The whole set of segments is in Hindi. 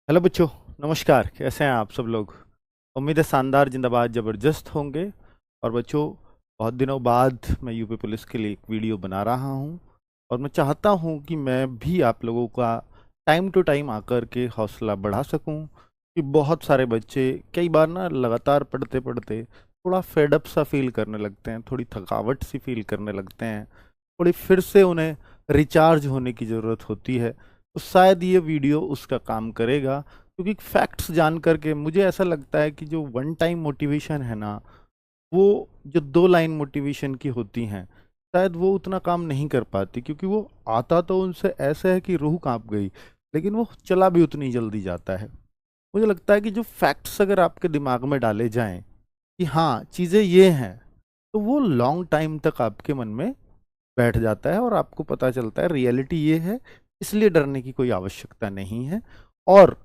हेलो बच्चों। नमस्कार, कैसे हैं आप सब लोग। उम्मीद है शानदार जिंदाबाद ज़बरदस्त होंगे। और बच्चों, बहुत दिनों बाद मैं यूपी पुलिस के लिए एक वीडियो बना रहा हूं और मैं चाहता हूं कि मैं भी आप लोगों का टाइम टू टाइम आकर के हौसला बढ़ा सकूं कि बहुत सारे बच्चे कई बार ना लगातार पढ़ते पढ़ते थोड़ा फेडअप सा फील करने लगते हैं, थोड़ी थकावट सी फील करने लगते हैं, थोड़ी फिर से उन्हें रिचार्ज होने की ज़रूरत होती है। तो शायद ये वीडियो उसका काम करेगा, क्योंकि फैक्ट्स जान करके मुझे ऐसा लगता है कि जो वन टाइम मोटिवेशन है ना, वो जो दो लाइन मोटिवेशन की होती हैं, शायद वो उतना काम नहीं कर पाती, क्योंकि वो आता तो उनसे ऐसे है कि रूह कांप गई, लेकिन वो चला भी उतनी जल्दी जाता है। मुझे लगता है कि जो फैक्ट्स अगर आपके दिमाग में डाले जाएं कि हाँ चीज़ें ये हैं, तो वो लॉन्ग टाइम तक आपके मन में बैठ जाता है और आपको पता चलता है रियलिटी ये है, इसलिए डरने की कोई आवश्यकता नहीं है। और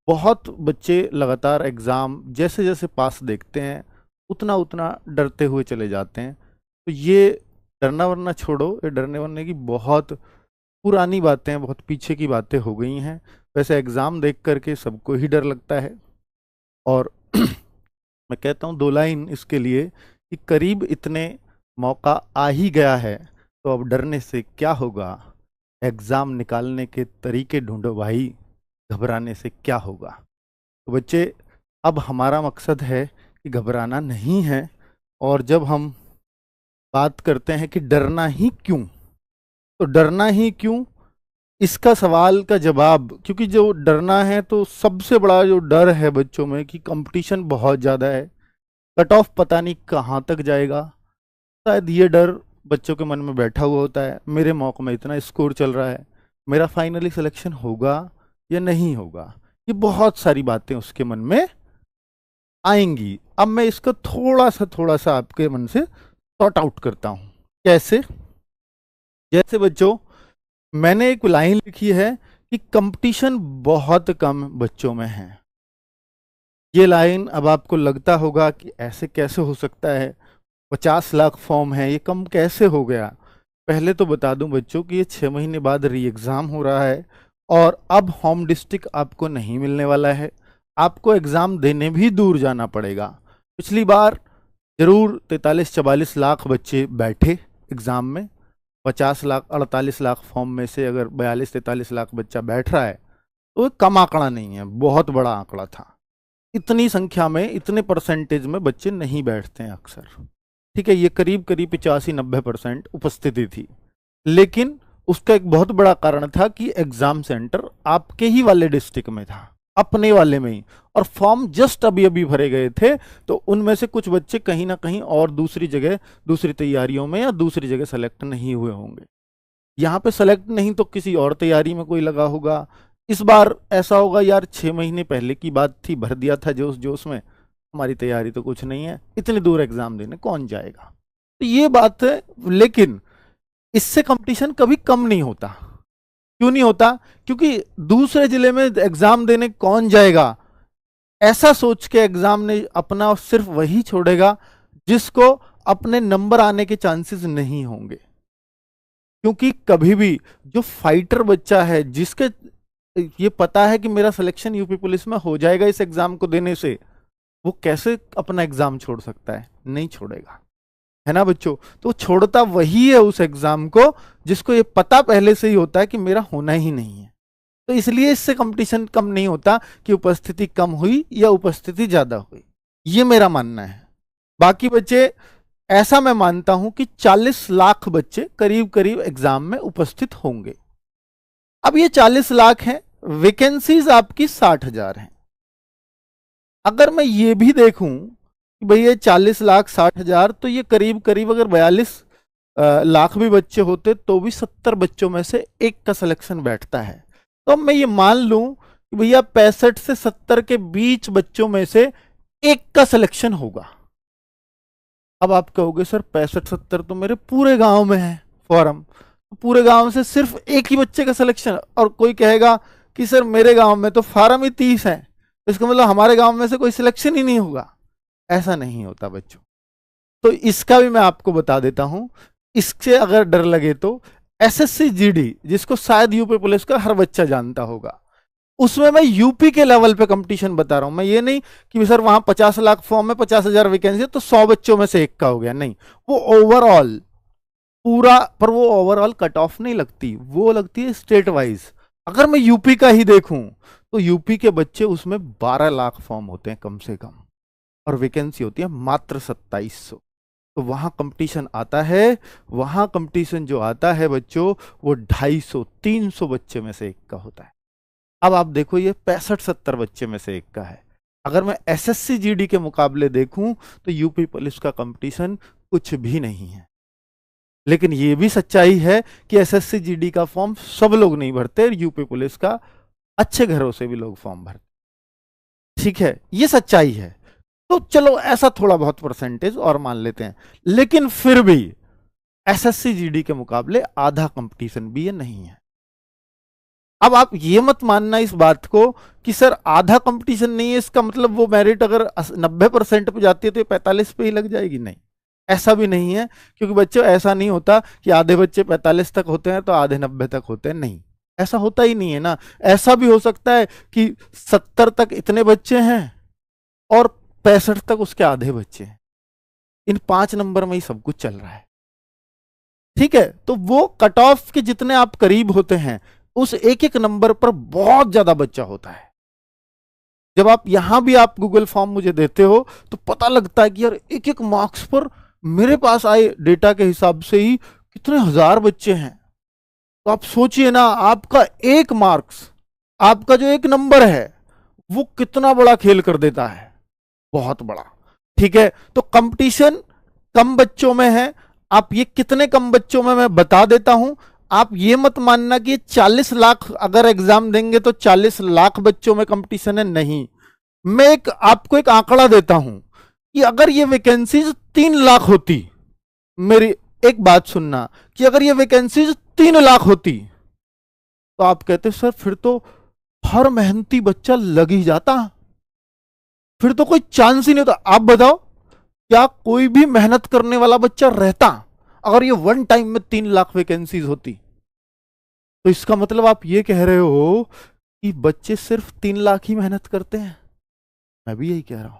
बहुत बच्चे लगातार एग्ज़ाम जैसे जैसे पास देखते हैं, उतना उतना डरते हुए चले जाते हैं। तो ये डरना वरना छोड़ो, ये डरने वरने की बहुत पुरानी बातें हैं, बहुत पीछे की बातें हो गई हैं। वैसे एग्ज़ाम देख करके सबको ही डर लगता है। और मैं कहता हूँ दो लाइन इसके लिए कि करीब इतने मौका आ ही गया है, तो अब डरने से क्या होगा। एग्ज़ाम निकालने के तरीके ढूंढो भाई, घबराने से क्या होगा। तो बच्चे, अब हमारा मकसद है कि घबराना नहीं है। और जब हम बात करते हैं कि डरना ही क्यों, तो डरना ही क्यों, इसका सवाल का जवाब, क्योंकि जो डरना है तो सबसे बड़ा जो डर है बच्चों में कि कंपटीशन बहुत ज़्यादा है, कट ऑफ पता नहीं कहाँ तक जाएगा। शायद ये डर बच्चों के मन में बैठा हुआ होता है, मेरे मौके में इतना स्कोर चल रहा है, मेरा फाइनली सिलेक्शन होगा या नहीं होगा। ये बहुत सारी बातें उसके मन में आएंगी। अब मैं इसको थोड़ा सा आपके मन से सॉर्ट आउट करता हूँ। कैसे? जैसे बच्चों, मैंने एक लाइन लिखी है कि कंपटीशन बहुत कम बच्चों में है। ये लाइन अब आपको लगता होगा कि ऐसे कैसे हो सकता है, 50 लाख फॉर्म है, ये कम कैसे हो गया। पहले तो बता दूं बच्चों कि ये 6 महीने बाद री एग्ज़ाम हो रहा है और अब होम डिस्ट्रिक्ट आपको नहीं मिलने वाला है, आपको एग्ज़ाम देने भी दूर जाना पड़ेगा। पिछली बार जरूर 43-44 लाख बच्चे बैठे एग्ज़ाम में। 50 लाख 48 लाख फॉर्म में से अगर 42-43 लाख बच्चा बैठ रहा है, तो ये कम आंकड़ा नहीं है, बहुत बड़ा आंकड़ा था। इतनी संख्या में, इतने परसेंटेज में बच्चे नहीं बैठते हैं अक्सर। ठीक है, ये करीब करीब 85-90% उपस्थिति थी। लेकिन उसका एक बहुत बड़ा कारण था कि एग्जाम सेंटर आपके ही वाले डिस्ट्रिक्ट में था, अपने वाले में ही, और फॉर्म जस्ट अभी अभी भरे गए थे। तो उनमें से कुछ बच्चे कहीं ना कहीं और दूसरी जगह, दूसरी तैयारियों में या दूसरी जगह सेलेक्ट नहीं हुए होंगे। यहाँ पे सेलेक्ट नहीं तो किसी और तैयारी में कोई लगा होगा। इस बार ऐसा होगा, यार 6 महीने पहले की बात थी, भर दिया था जोश जोश में, हमारी तैयारी तो कुछ नहीं है, इतनी दूर एग्जाम देने कौन जाएगा। तो ये बात है। लेकिन इससे कंपटीशन कभी कम नहीं होता। क्यों नहीं होता? क्योंकि दूसरे जिले में एग्जाम देने कौन जाएगा, ऐसा सोच के एग्जाम ने अपना सिर्फ वही छोड़ेगा जिसको अपने नंबर आने के चांसेस नहीं होंगे। क्योंकि कभी भी जो फाइटर बच्चा है, जिसके ये पता है कि मेरा सिलेक्शन यूपी पुलिस में हो जाएगा इस एग्जाम को देने से, वो कैसे अपना एग्जाम छोड़ सकता है? नहीं छोड़ेगा, है ना बच्चों। तो छोड़ता वही है उस एग्जाम को जिसको ये पता पहले से ही होता है कि मेरा होना ही नहीं है। तो इसलिए इससे कंपटीशन कम नहीं होता कि उपस्थिति कम हुई या उपस्थिति ज्यादा हुई। ये मेरा मानना है। बाकी बच्चे, ऐसा मैं मानता हूं कि 40 लाख बच्चे करीब करीब एग्जाम में उपस्थित होंगे। अब ये 40 लाख हैं, वैकेंसीज आपकी 60,000 हैं। अगर मैं ये भी देखूं कि भाई ये 40 लाख 60,000, तो ये करीब करीब अगर 42 लाख भी बच्चे होते तो भी 70 बच्चों में से एक का सिलेक्शन बैठता है। तो मैं ये मान लूं कि भैया 65 से 70 के बीच बच्चों में से एक का सिलेक्शन होगा। अब आप कहोगे सर 65-70 तो मेरे पूरे गांव में है फॉर्म, पूरे गांव से सिर्फ एक ही बच्चे का सिलेक्शन। और कोई कहेगा कि सर मेरे गांव में तो फार्म ही 30 है, तो इसका मतलब हमारे गांव में से कोई सिलेक्शन ही नहीं होगा। ऐसा नहीं होता बच्चों। तो इसका भी मैं आपको बता देता हूं। इससे अगर डर लगे तो एसएससी जीडी, जिसको शायद यूपी पुलिस का हर बच्चा जानता होगा, उसमें मैं यूपी के लेवल पे कंपटीशन बता रहा हूं। मैं ये नहीं कि सर वहां 50 लाख फॉर्म में 50,000 वैकेंसी है तो 100 बच्चों में से एक का हो गया, नहीं, वो ओवरऑल पूरा, पर वो ओवरऑल कट ऑफ नहीं लगती, वो लगती है स्टेट वाइज। अगर मैं यूपी का ही देखूं तो यूपी के बच्चे उसमें 12 लाख फॉर्म होते हैं कम से कम, और वैकेंसी होती है मात्र 2700। तो वहां कंपटीशन आता है, वहां कंपटीशन जो आता है बच्चों, वो 250-300 बच्चे में से एक का होता है। अब आप देखो ये 65-70 बच्चे में से एक का है। अगर मैं एसएससी जीडी के मुकाबले देखूं तो यूपी पुलिस का कंपटीशन कुछ भी नहीं है। लेकिन ये भी सच्चाई है कि एसएससी जीडी का फॉर्म सब लोग नहीं भरते, यूपी पुलिस का अच्छे घरों से भी लोग फॉर्म भरते। ठीक है, ये सच्चाई है। तो चलो ऐसा थोड़ा बहुत परसेंटेज और मान लेते हैं, लेकिन फिर भी एसएससी जीडी के मुकाबले आधा कंपटीशन भी ये नहीं है। अब आप ये मत मानना इस बात को कि सर आधा कंपटीशन नहीं है, इसका मतलब वो मेरिट अगर 90% पे जाती है तो 45 पे ही लग जाएगी, नहीं, ऐसा भी नहीं है। क्योंकि बच्चों ऐसा नहीं होता कि आधे बच्चे 45 तक होते हैं तो आधे 90 तक होते हैं, नहीं, ऐसा होता ही नहीं है ना। ऐसा भी हो सकता है कि 70 तक इतने बच्चे हैं और 65 तक उसके आधे बच्चे हैं। इन 5 नंबर में ही सब कुछ चल रहा है। ठीक है, तो वो कट ऑफ के जितने आप करीब होते हैं उस एक एक नंबर पर बहुत ज्यादा बच्चा होता है। जब आप यहां भी आप गूगल फॉर्म मुझे देते हो तो पता लगता है कि यार एक एक मार्क्स पर मेरे पास आए डेटा के हिसाब से ही कितने हजार बच्चे हैं। तो आप सोचिए ना, आपका एक मार्क्स, आपका जो एक नंबर है वो कितना बड़ा खेल कर देता है, बहुत बड़ा। ठीक है, तो कंपटीशन कम बच्चों में है। आप ये कितने कम बच्चों में मैं बता देता हूं। आप ये मत मानना कि 40 लाख अगर एग्जाम देंगे तो 40 लाख बच्चों में कंपटीशन है, नहीं। मैं आपको एक आंकड़ा देता हूं कि अगर ये वैकेंसीज 3 लाख होती, मेरी एक बात सुनना, कि अगर ये वैकेंसीज 3 लाख होती तो आप कहते सर फिर तो हर मेहनती बच्चा लग ही जाता, फिर तो कोई चांस ही नहीं होता। आप बताओ क्या कोई भी मेहनत करने वाला बच्चा रहता अगर ये वन टाइम में 3 लाख वैकेंसीज होती? तो इसका मतलब आप ये कह रहे हो कि बच्चे सिर्फ 3 लाख ही मेहनत करते हैं? मैं भी यही कह रहा हूं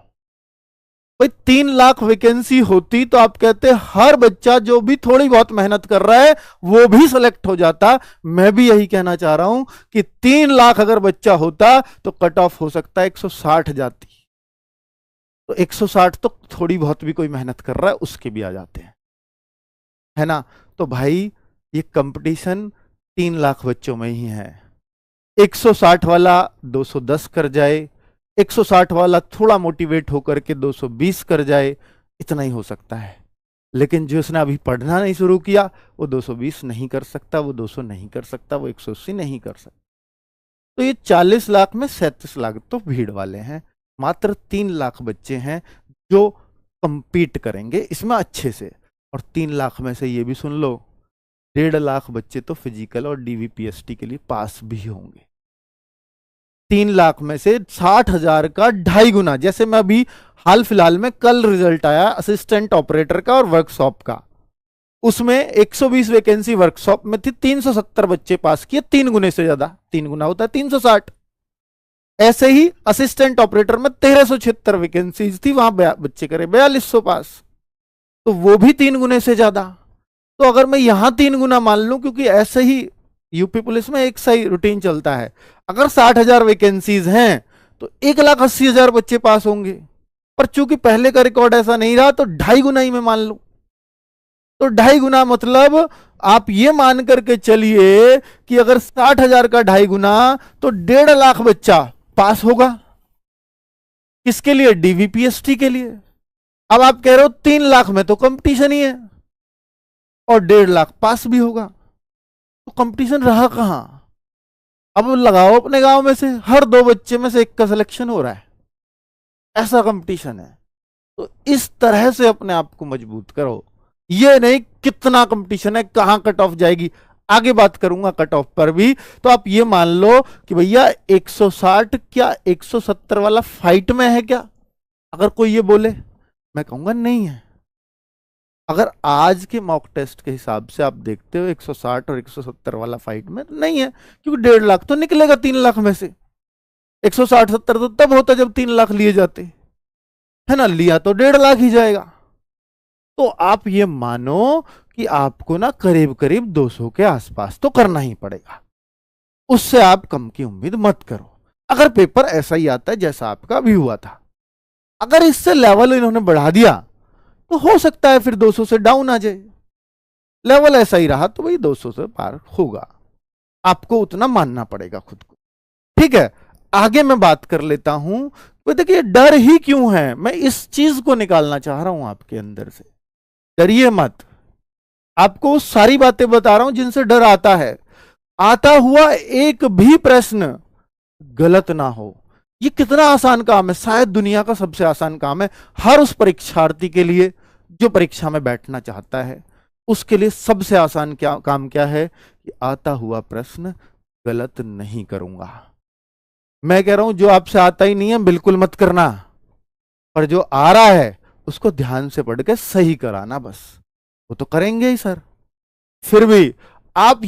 भाई। 3 लाख वैकेंसी होती तो आप कहते हर बच्चा जो भी थोड़ी बहुत मेहनत कर रहा है वो भी सिलेक्ट हो जाता। मैं भी यही कहना चाह रहा हूं कि 3 लाख अगर बच्चा होता तो कट ऑफ हो सकता है 160 जाती। तो 160 तो थोड़ी बहुत भी कोई मेहनत कर रहा है उसके भी आ जाते हैं, है ना। तो भाई ये कंपटीशन 3 लाख बच्चों में ही है। 160 वाला 210 कर जाए, 160 वाला थोड़ा मोटिवेट होकर के 220 कर जाए, इतना ही हो सकता है। लेकिन जिसने अभी पढ़ना नहीं शुरू किया वो 220 नहीं कर सकता, वो 200 नहीं कर सकता, वो 180 नहीं कर सकता। तो ये 40 लाख में 37 लाख तो भीड़ वाले हैं। मात्र 3 लाख बच्चे हैं जो कंपीट करेंगे इसमें अच्छे से। और 3 लाख में से ये भी सुन लो, 1.5 लाख बच्चे तो फिजिकल और डीवीपीएसटी के लिए पास भी होंगे। 3 लाख में से 60,000 का 2.5 गुना। जैसे मैं अभी हाल फिलहाल में कल रिजल्ट आया असिस्टेंट ऑपरेटर का और वर्कशॉप का, उसमें 120 वैकेंसी वर्कशॉप में थी, 370 बच्चे पास किए, 3 गुने से ज्यादा। 3 गुना होता है 360। ऐसे ही असिस्टेंट ऑपरेटर में 1376 वैकेंसीज थी, वहां बच्चे करे 4200 पास, तो वो भी 3 गुने से ज्यादा। तो अगर मैं यहां 3 गुना मान लूं, क्योंकि ऐसे ही यूपी पुलिस में एक सही रूटीन चलता है, अगर 60,000 वैकेंसीज हैं तो 1,80,000 बच्चे पास होंगे। पर चूंकि पहले का रिकॉर्ड ऐसा नहीं रहा तो 2.5 गुना ही मैं मान लूं। तो 2.5 गुना मतलब आप ये मान करके चलिए कि अगर 60,000 का 2.5 गुना तो 1.5 लाख बच्चा पास होगा। किसके लिए? डीवीपीएसटी के लिए। अब आप कह रहे हो 3 लाख में तो कंपटीशन ही है और 1.5 लाख पास भी होगा, तो कंपटीशन रहा कहां? अब लगाओ अपने गांव में से हर 2 बच्चे में से एक का सिलेक्शन हो रहा है, ऐसा कंपटीशन है। तो इस तरह से अपने आप को मजबूत करो, ये नहीं कितना कंपटीशन है, कहां कट ऑफ जाएगी, आगे बात करूंगा कट ऑफ पर भी। तो आप ये मान लो कि भैया 160 क्या 170 वाला फाइट में है क्या? अगर कोई ये बोले, मैं कहूंगा नहीं है। अगर आज के मॉक टेस्ट के हिसाब से आप देखते हो 160 और 170 वाला फाइट में नहीं है, क्योंकि 1.5 लाख तो निकलेगा 3 लाख में से। 160-70 तो तब होता जब 3 लाख लिए जाते, है ना, लिया तो 1.5 लाख ही जाएगा। तो आप ये मानो कि आपको ना करीब करीब 200 के आसपास तो करना ही पड़ेगा, उससे आप कम की उम्मीद मत करो, अगर पेपर ऐसा ही आता है जैसा आपका अभी हुआ था। अगर इससे लेवल इन्होंने बढ़ा दिया तो हो सकता है फिर 200 से डाउन आ जाए, लेवल ऐसा ही रहा तो भाई 200 से पार होगा, आपको उतना मानना पड़ेगा खुद को। ठीक है, आगे मैं बात कर लेता हूं। तो देखिए डर ही क्यों है, मैं इस चीज को निकालना चाह रहा हूं आपके अंदर से। डरिए मत, आपको सारी बातें बता रहा हूं जिनसे डर आता है। आता हुआ एक भी प्रश्न गलत ना हो, ये कितना आसान काम है, शायद दुनिया का सबसे आसान काम है हर उस परीक्षार्थी के लिए जो परीक्षा में बैठना चाहता है। उसके लिए सबसे आसान काम क्या है कि आता हुआ प्रश्न गलत नहीं करूंगा। मैं कह रहा हूं जो आपसे आता ही नहीं है बिल्कुल मत करना, पर जो आ रहा है उसको ध्यान से पढ़ के सही कराना, बस वो तो करेंगे ही सर। फिर भी आप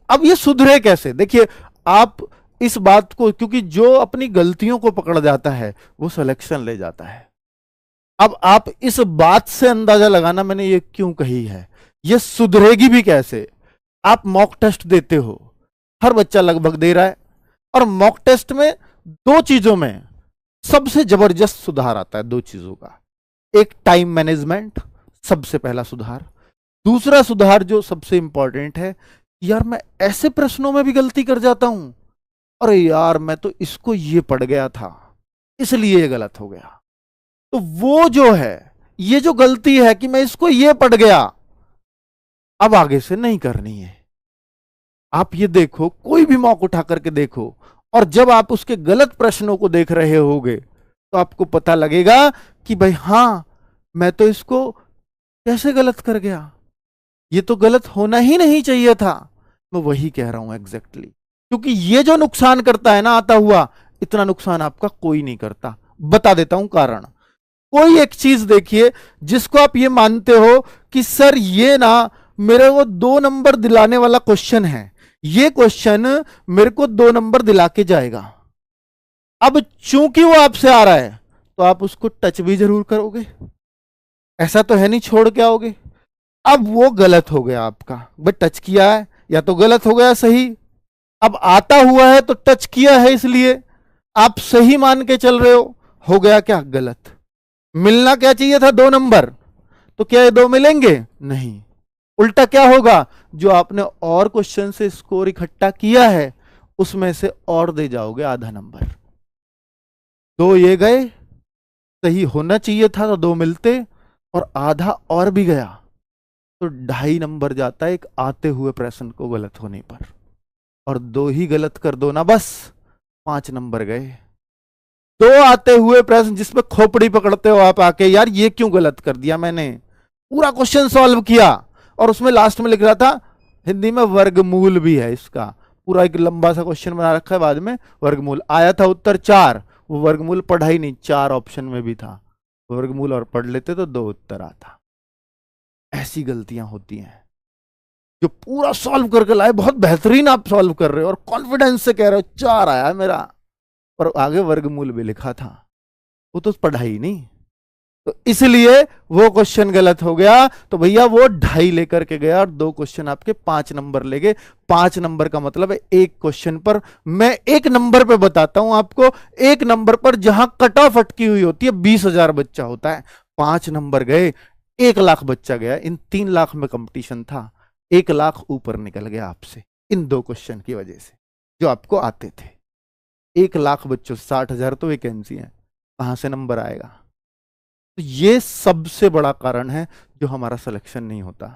अब ये सुधरे कैसे, देखिए आप इस बात को, क्योंकि जो अपनी गलतियों को पकड़ जाता है वो सिलेक्शन ले जाता है। अब आप इस बात से अंदाजा लगाना मैंने ये क्यों कही है, ये सुधरेगी भी कैसे। आप मॉक टेस्ट देते हो, हर बच्चा लगभग दे रहा है, और मॉक टेस्ट में दो चीजों में सबसे जबरदस्त सुधार आता है, दो चीजों का। एक टाइम मैनेजमेंट, सबसे पहला सुधार। दूसरा सुधार जो सबसे इंपॉर्टेंट है, यार मैं ऐसे प्रश्नों में भी गलती कर जाता हूं, अरे यार मैं तो इसको ये पढ़ गया था इसलिए ये गलत हो गया। तो वो जो है, ये जो गलती है कि मैं इसको ये पढ़ गया, अब आगे से नहीं करनी है। आप ये देखो, कोई भी मौका उठा करके देखो, और जब आप उसके गलत प्रश्नों को देख रहे होगे तो आपको पता लगेगा कि भाई हां, मैं तो इसको कैसे गलत कर गया, ये तो गलत होना ही नहीं चाहिए था। मैं वही कह रहा हूं एग्जैक्टली, क्योंकि ये जो नुकसान करता है ना आता हुआ, इतना नुकसान आपका कोई नहीं करता। बता देता हूं कारण। कोई एक चीज देखिए जिसको आप ये मानते हो कि सर ये ना मेरे को 2 नंबर दिलाने वाला क्वेश्चन है, ये क्वेश्चन मेरे को 2 नंबर दिला के जाएगा। अब चूंकि वो आपसे आ रहा है तो आप उसको टच भी जरूर करोगे, ऐसा तो है नहीं छोड़ के आओगे। अब वो गलत हो गया आपका, भाई टच किया है या तो गलत हो गया सही, अब आता हुआ है तो टच किया है इसलिए आप सही मान के चल रहे हो गया क्या गलत। मिलना क्या चाहिए था 2 नंबर, तो क्या ये 2 मिलेंगे, नहीं। उल्टा क्या होगा, जो आपने और क्वेश्चन से स्कोर इकट्ठा किया है उसमें से और दे जाओगे आधा नंबर। 2 ये गए, सही होना चाहिए था तो 2 मिलते, और आधा और भी गया तो 2.5 नंबर जाता है एक आते हुए प्रश्न को गलत होने पर। और 2 ही गलत कर दो ना बस, 5 नंबर गए। 2 आते हुए प्रश्न जिसमें खोपड़ी पकड़ते हो आप आके, यार ये क्यों गलत कर दिया, मैंने पूरा क्वेश्चन सॉल्व किया और उसमें लास्ट में लिख रहा था हिंदी में वर्गमूल भी है इसका, पूरा एक लंबा सा क्वेश्चन बना रखा है, बाद में वर्गमूल आया था उत्तर 4, वो वर्गमूल पढ़ा ही नहीं, 4 ऑप्शन में भी था, वर्गमूल और पढ़ लेते तो 2 उत्तर आता। ऐसी गलतियां होती हैं। जो पूरा सॉल्व करके लाए, बहुत बेहतरीन आप सॉल्व कर रहे हो और कॉन्फिडेंस से कह रहे हो 4 आया मेरा, पर आगे वर्गमूल भी लिखा था, वो तो पढ़ाई नहीं, तो इसलिए वो क्वेश्चन गलत हो गया। तो भैया वो 2.5 लेकर के गया और 2 क्वेश्चन आपके 5 नंबर ले गए। 5 नंबर का मतलब है एक क्वेश्चन पर, मैं एक नंबर पे बताता हूं आपको, एक नंबर पर जहां कट ऑफ अटकी हुई होती है 20,000 बच्चा होता है, 5 नंबर गए, 1 लाख बच्चा गया। इन 3 लाख में कंपटीशन था, 1 लाख ऊपर निकल गया आपसे इन 2 क्वेश्चन की वजह से जो आपको आते थे। 1 लाख बच्चों, 60,000 तो वैकेंसी है, कहां से नंबर आएगा। तो ये सबसे बड़ा कारण है जो हमारा सिलेक्शन नहीं होता।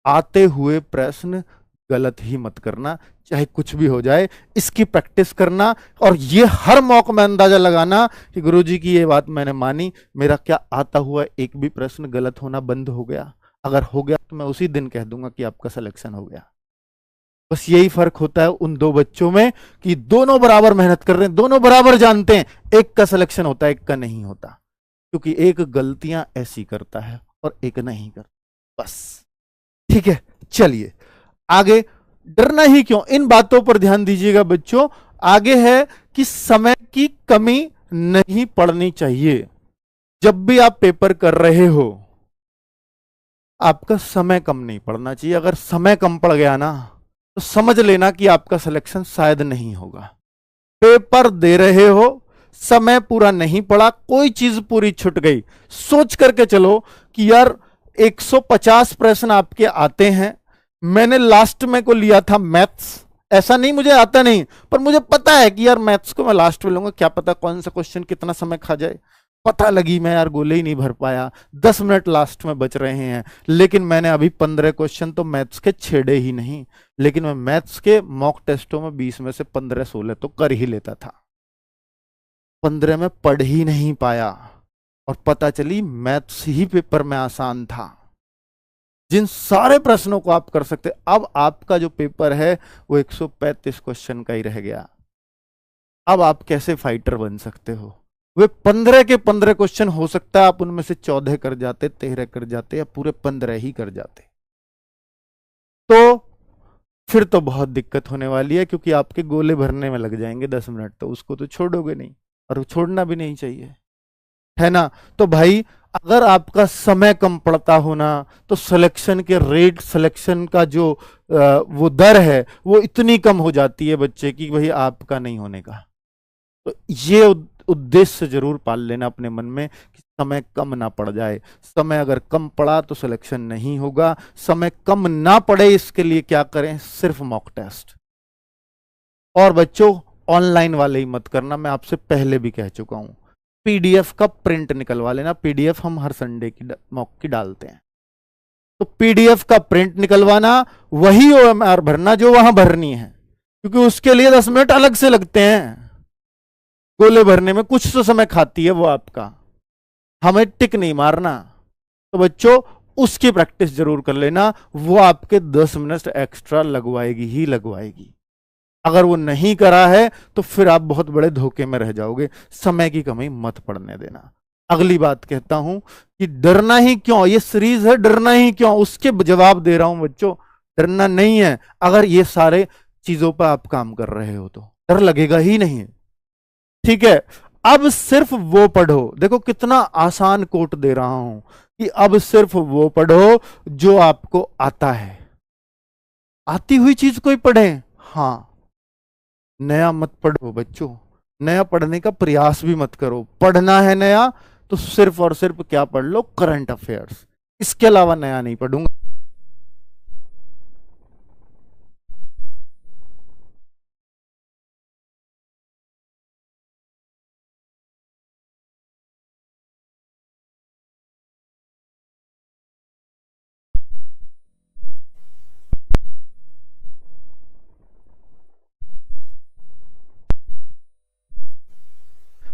आते हुए प्रश्न गलत ही मत करना, चाहे कुछ भी हो जाए, इसकी प्रैक्टिस करना। और ये हर मौके में अंदाजा लगाना कि गुरुजी की ये बात मैंने मानी, मेरा क्या आता हुआ एक भी प्रश्न गलत होना बंद हो गया। अगर हो गया तो मैं उसी दिन कह दूंगा कि आपका सिलेक्शन हो गया। बस यही फर्क होता है उन 2 बच्चों में कि दोनों बराबर मेहनत कर रहे हैं, दोनों बराबर जानते हैं, एक का सिलेक्शन होता है एक का नहीं होता, क्योंकि एक गलतियां ऐसी करता है और एक नहीं करता, बस। ठीक है, चलिए आगे। डरना ही क्यों, इन बातों पर ध्यान दीजिएगा बच्चों। आगे है कि समय की कमी नहीं पड़नी चाहिए। जब भी आप पेपर कर रहे हो, आपका समय कम नहीं पड़ना चाहिए। अगर समय कम पड़ गया ना, तो समझ लेना कि आपका सिलेक्शन शायद नहीं होगा। पेपर दे रहे हो, समय पूरा नहीं पड़ा, कोई चीज पूरी छूट गई, सोच करके चलो कि यार 150 प्रश्न आपके आते हैं, मैंने लास्ट में को लिया था मैथ्स, ऐसा नहीं मुझे आता नहीं, पर मुझे पता है कि यार मैथ्स को मैं लास्ट में लूंगा, क्या पता कौन सा क्वेश्चन कितना समय खा जाए। पता लगी मैं यार गोले ही नहीं भर पाया, 10 मिनट लास्ट में बच रहे हैं, लेकिन मैंने अभी 15 क्वेश्चन तो मैथ्स के छेड़े ही नहीं। लेकिन मैं मैथ्स के मॉक टेस्टों में 20 में से 15-16 तो कर ही लेता था, 15 में पढ़ ही नहीं पाया, और पता चली मैथ्स ही पेपर में आसान था। जिन सारे प्रश्नों को आप कर सकते, अब आपका जो पेपर है वो 135 क्वेश्चन का ही रह गया। अब आप कैसे फाइटर बन सकते हो? वे 15 के 15 क्वेश्चन हो सकता है आप उनमें से 14 कर जाते, 13 कर जाते, या पूरे 15 ही कर जाते, तो फिर तो बहुत दिक्कत होने वाली है, क्योंकि आपके गोले भरने में लग जाएंगे 10 मिनट, तो उसको तो छोड़ोगे नहीं, और छोड़ना भी नहीं चाहिए, है ना। तो भाई अगर आपका समय कम पड़ता होना, तो सिलेक्शन के रेट, सिलेक्शन का जो वो दर है वो इतनी कम हो जाती है बच्चे की, भाई आपका नहीं होने का। तो ये उद्देश्य जरूर पाल लेना अपने मन में कि समय कम ना पड़ जाए। समय अगर कम पड़ा तो सिलेक्शन नहीं होगा। समय कम ना पड़े इसके लिए क्या करें? सिर्फ मॉक टेस्ट। और बच्चों ऑनलाइन वाले ही मत करना, मैं आपसे पहले भी कह चुका हूं। पीडीएफ का प्रिंट निकलवा लेना, पीडीएफ हम हर संडे की मॉक की डालते हैं, तो पीडीएफ का प्रिंट निकलवाना, वही ओएमआर भरना जो वहां भरनी है, क्योंकि उसके लिए 10 मिनट अलग से लगते हैं। गोले भरने में कुछ तो समय खाती है वो आपका, हमें टिक नहीं मारना। तो बच्चों उसकी प्रैक्टिस जरूर कर लेना, वो आपके 10 मिनट एक्स्ट्रा लगवाएगी ही लगवाएगी। अगर वो नहीं करा है तो फिर आप बहुत बड़े धोखे में रह जाओगे। समय की कमी मत पड़ने देना। अगली बात कहता हूं कि डरना ही क्यों, ये सीरीज है डरना ही क्यों, उसके जवाब दे रहा हूं बच्चों। डरना नहीं है, अगर ये सारे चीजों पर आप काम कर रहे हो तो डर लगेगा ही नहीं, ठीक है। अब सिर्फ वो पढ़ो, देखो कितना आसान कोट दे रहा हूं कि अब सिर्फ वो पढ़ो जो आपको आता है। आती हुई चीज कोई पढ़े, हां, नया मत पढ़ो बच्चों, नया पढ़ने का प्रयास भी मत करो। पढ़ना है नया तो सिर्फ और सिर्फ क्या पढ़ लो? करंट अफेयर्स, इसके अलावा नया नहीं पढ़ूंगा।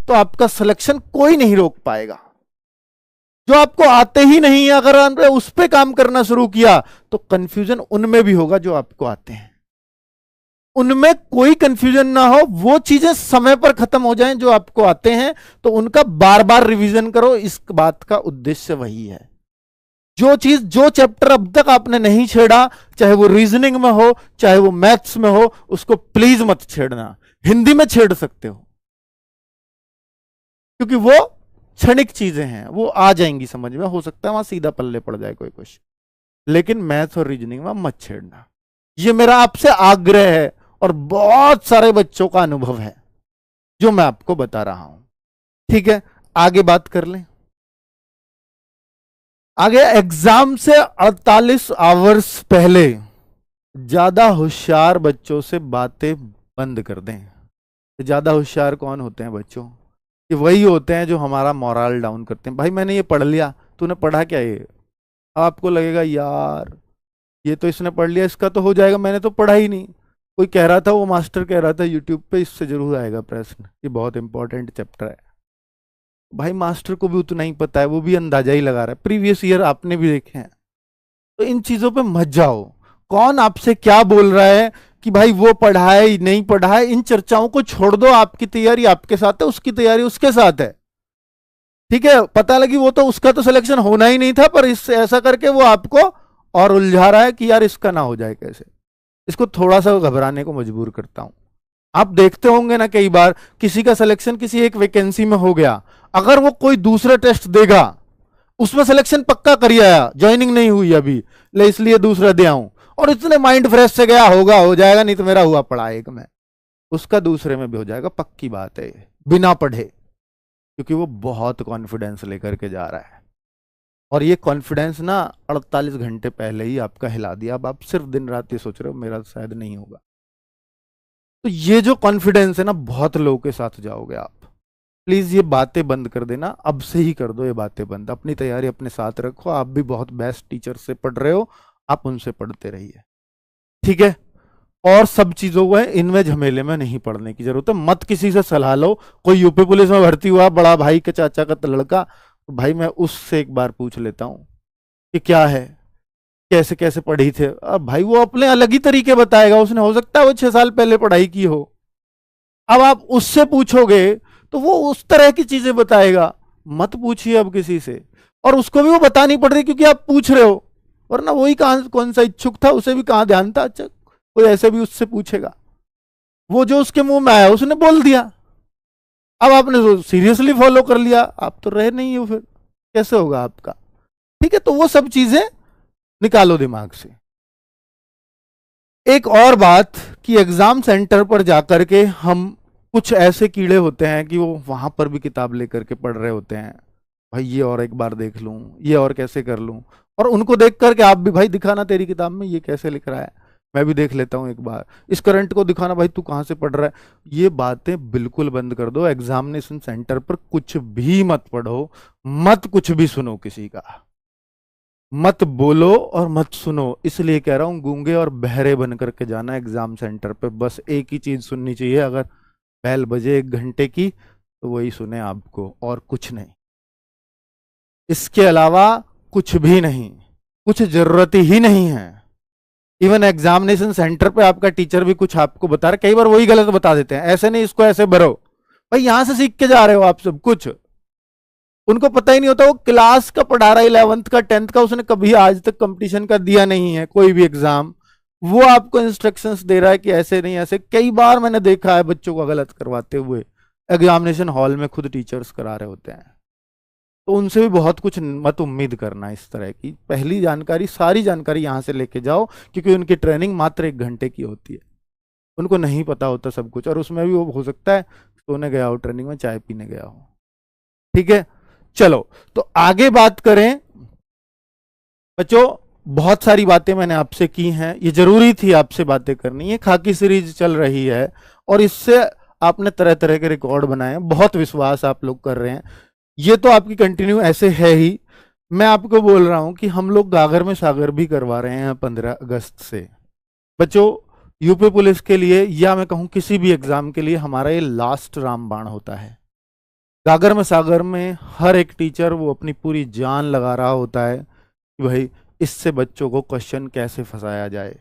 तो आपका सिलेक्शन कोई नहीं रोक पाएगा। जो आपको आते ही नहीं है, अगर आपने उस पर काम करना शुरू किया तो कंफ्यूजन उनमें भी होगा जो आपको आते हैं, उनमें कोई कंफ्यूजन ना हो। वो चीजें समय पर खत्म हो जाएं जो आपको आते हैं, तो उनका बार बार रिवीजन करो। इस बात का उद्देश्य वही है। जो चीज, जो चैप्टर अब तक आपने नहीं छेड़ा, चाहे वो रीजनिंग में हो चाहे वो मैथ्स में हो, उसको प्लीज मत छेड़ना। हिंदी में छेड़ सकते हो, क्योंकि वो क्षणिक चीजें हैं, वो आ जाएंगी समझ में, हो सकता है वहां सीधा पल्ले पड़ जाए कोई क्वेश्चन, लेकिन मैथ्स और रीजनिंग में मत छेड़ना। ये मेरा आपसे आग्रह है, और बहुत सारे बच्चों का अनुभव है जो मैं आपको बता रहा हूं, ठीक है। आगे बात कर लें। आगे एग्जाम से 48 आवर्स पहले ज्यादा होशियार बच्चों से बातें बंद कर दें। ज्यादा होशियार कौन होते हैं बच्चों? ये वही होते हैं जो हमारा मोरल डाउन करते हैं। भाई मैंने ये पढ़ लिया, तूने पढ़ा क्या? ये आपको लगेगा यार ये तो इसने पढ़ लिया, इसका तो हो जाएगा, मैंने तो पढ़ा ही नहीं। कोई कह रहा था, वो मास्टर कह रहा था यूट्यूब पे, इससे जरूर आएगा प्रश्न, ये बहुत इंपॉर्टेंट चैप्टर है। भाई मास्टर को भी उतना ही पता है, वो भी अंदाजा ही लगा रहा है, प्रीवियस ईयर आपने भी देखे हैं। तो इन चीजों पे मत जाओ। कौन आपसे क्या बोल रहा है कि भाई वो पढ़ा है नहीं पढ़ा है, इन चर्चाओं को छोड़ दो। आपकी तैयारी आपके साथ है, उसकी तैयारी उसके साथ है, ठीक है। पता लगी वो तो, उसका तो सिलेक्शन होना ही नहीं था, पर इससे ऐसा करके वो आपको और उलझा रहा है कि यार इसका ना हो जाए कैसे। इसको थोड़ा सा घबराने को मजबूर करता हूं। आप देखते होंगे ना कई बार किसी का सिलेक्शन किसी एक वैकेंसी में हो गया, अगर वो कोई दूसरा टेस्ट देगा उसमें सिलेक्शन पक्का कर आया, ज्वाइनिंग नहीं हुई अभी, ले इसलिए दूसरा दे आऊं, और इतने माइंड फ्रेश से गया होगा हो जाएगा, नहीं तो मेरा हुआ पड़ा एक में, उसका दूसरे में भी हो जाएगा, पक्की बात है ये, बिना पढ़े, क्योंकि वो बहुत कॉन्फिडेंस लेकर के जा रहा है। और ये कॉन्फिडेंस ना 48 घंटे पहले ही आपका हिला दिया, अब आप सिर्फ दिन रात ये सोच रहे हो मेरा शायद नहीं होगा। तो ये जो कॉन्फिडेंस है ना, बहुत लोगों के साथ जाओगे आप। प्लीज ये बातें बंद कर देना, अब से ही कर दो ये बातें बंद, अपनी तैयारी अपने साथ रखो, आप भी बहुत बेस्ट टीचर से पढ़ रहे हो, आप उनसे पढ़ते रहिए, ठीक है। और सब चीजों को इनमें झमेले में नहीं पढ़ने की जरूरत है, मत किसी से सलाह लो, कोई यूपी पुलिस में भर्ती हुआ बड़ा भाई के चाचा का लड़का, तो भाई मैं उससे एक बार पूछ लेता हूं कि क्या है, कैसे कैसे पढ़ी थे, अब भाई वो अपने अलग ही तरीके बताएगा, उसने हो सकता है वो 6 साल पहले पढ़ाई की हो, अब आप उससे पूछोगे तो वो उस तरह की चीजें बताएगा, मत पूछिए अब किसी से, और उसको भी वो बता नहीं पड़ रही क्योंकि आप पूछ रहे हो, वरना वही कहां कौन सा इच्छुक था, उसे भी कहां ध्यान था, अच्छा कोई ऐसे भी उससे पूछेगा, वो जो उसके मुंह में आया उसने बोल दिया, अब आपने सीरियसली फॉलो कर लिया, आप तो रहे नहीं हो, फिर कैसे होगा आपका, ठीक है। तो वो सब चीजें निकालो दिमाग से। एक और बात कि एग्जाम सेंटर पर जाकर के हम, कुछ ऐसे कीड़े होते हैं कि वो वहां पर भी किताब लेकर के पढ़ रहे होते हैं, भाई ये और एक बार देख लूं, ये और कैसे कर लूं, और उनको देख करके आप भी, भाई दिखाना तेरी किताब में ये कैसे लिख रहा है, मैं भी देख लेता हूं एक बार, इस करंट को दिखाना, भाई तू कहां से पढ़ रहा है, ये बातें बिल्कुल बंद कर दो। एग्जामिनेशन सेंटर पर कुछ भी मत पढ़ो, मत कुछ भी सुनो किसी का, मत बोलो और मत सुनो, इसलिए कह रहा हूं गूंगे और बहरे बन करके जाना एग्जाम सेंटर पे, बस एक ही चीज सुननी चाहिए, अगर बेल बजे 1 घंटे की तो वही सुने आपको, और कुछ नहीं, इसके अलावा कुछ भी नहीं, कुछ जरूरत ही नहीं है। इवन एग्जामिनेशन सेंटर पे आपका टीचर भी कुछ आपको बता रहे, कई बार वही गलत बता देते हैं, ऐसे नहीं इसको ऐसे भरो, भाई यहां से सीख के जा रहे हो आप सब कुछ, उनको पता ही नहीं होता, वो क्लास का पढ़ा रहा है 11th का 10th का, उसने कभी आज तक कंपटीशन का दिया नहीं है कोई भी एग्जाम, वो आपको इंस्ट्रक्शंस दे रहा है कि ऐसे नहीं ऐसे, कई बार मैंने देखा है बच्चों को गलत करवाते हुए एग्जामिनेशन हॉल में, खुद टीचर्स करा रहे होते हैं, तो उनसे भी बहुत कुछ मत उम्मीद करना इस तरह की, पहली जानकारी सारी जानकारी यहां से लेके जाओ, क्योंकि उनकी ट्रेनिंग मात्र 1 घंटे की होती है, उनको नहीं पता होता सब कुछ, और उसमें भी वो हो सकता है सोने गया हो, ट्रेनिंग में चाय पीने गया हो, ठीक है। चलो तो आगे बात करें बच्चों, बहुत सारी बातें मैंने आपसे की हैं, ये जरूरी थी आपसे बातें करनी है, खाकी सीरीज चल रही है और इससे आपने तरह तरह के रिकॉर्ड बनाए हैं, बहुत विश्वास आप लोग कर रहे हैं, ये तो आपकी कंटिन्यू ऐसे है ही। मैं आपको बोल रहा हूं कि हम लोग गागर में सागर भी करवा रहे हैं 15 अगस्त से बच्चों, यूपी पुलिस के लिए या मैं कहूं किसी भी एग्जाम के लिए हमारा ये लास्ट रामबाण होता है। गागर में सागर में हर एक टीचर वो अपनी पूरी जान लगा रहा होता है कि भाई इससे बच्चों को क्वेश्चन कैसे फंसाया जाए,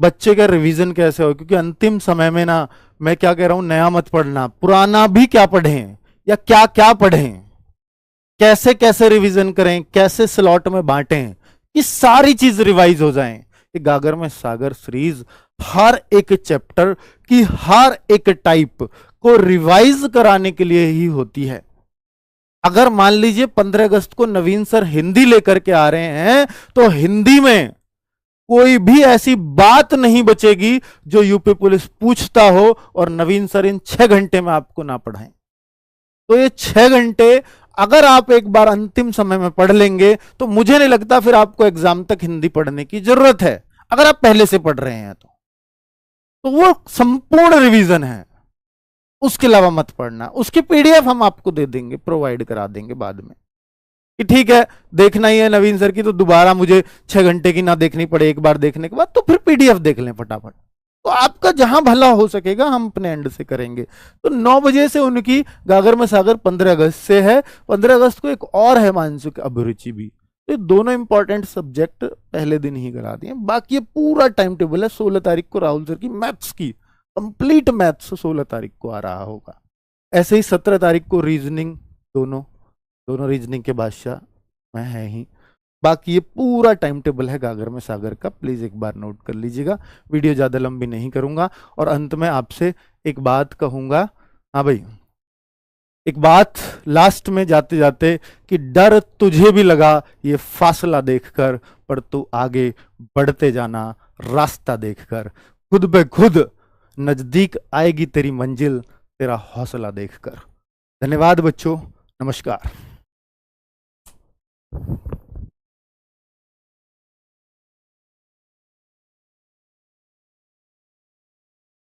बच्चे का रिवीजन कैसे हो, क्योंकि अंतिम समय में ना, मैं क्या कह रहा हूं, नया मत पढ़ना, पुराना भी क्या पढ़ें या क्या क्या पढ़ें, कैसे कैसे रिवीजन करें, कैसे स्लॉट में बांटें, कि सारी चीज रिवाइज हो जाएं। ये गागर में सागर सीरीज हर एक चैप्टर की हर एक टाइप को रिवाइज कराने के लिए ही होती है। अगर मान लीजिए 15 अगस्त को नवीन सर हिंदी लेकर के आ रहे हैं, तो हिंदी में कोई भी ऐसी बात नहीं बचेगी जो यूपी पुलिस पूछता हो और नवीन सर इन 6 घंटे में आपको ना पढ़ाएं। तो ये 6 घंटे अगर आप एक बार अंतिम समय में पढ़ लेंगे तो मुझे नहीं लगता फिर आपको एग्जाम तक हिंदी पढ़ने की जरूरत है, अगर आप पहले से पढ़ रहे हैं तो वो संपूर्ण रिवीजन है, उसके अलावा मत पढ़ना। उसकी पीडीएफ हम आपको दे देंगे, प्रोवाइड करा देंगे बाद में, कि ठीक है देखना ही है नवीन सर की तो दोबारा मुझे 6 घंटे की ना देखनी पड़े, एक बार देखने के बाद तो फिर पीडीएफ देख लें फटाफट, तो आपका जहां भला हो सकेगा हम अपने एंड से करेंगे। तो 9 बजे से उनकी गागर में सागर 15 अगस्त से है, 15 अगस्त को एक और है मानसिक अभिरुचि भी, तो ये दोनों इंपॉर्टेंट सब्जेक्ट पहले दिन ही करा दिए, बाकी ये पूरा टाइम टेबल है। 16 तारीख को राहुल सर की मैथ्स की कंप्लीट मैथ्स 16 तारीख को आ रहा होगा, ऐसे ही 17 तारीख को रीजनिंग, दोनों रीजनिंग के बादशाह मैं है ही, बाकी ये पूरा टाइम टेबल है गागर में सागर का, प्लीज एक बार नोट कर लीजिएगा। वीडियो ज्यादा लंबी नहीं करूंगा और अंत में आपसे एक बात कहूंगा। हाँ भाई, एक बात लास्ट में जाते जाते, कि डर तुझे भी लगा ये फासला देखकर, पर तू आगे बढ़ते जाना रास्ता देखकर। खुद ब खुद नजदीक आएगी तेरी मंजिल, तेरा हौसला देखकर। धन्यवाद बच्चों, नमस्कार।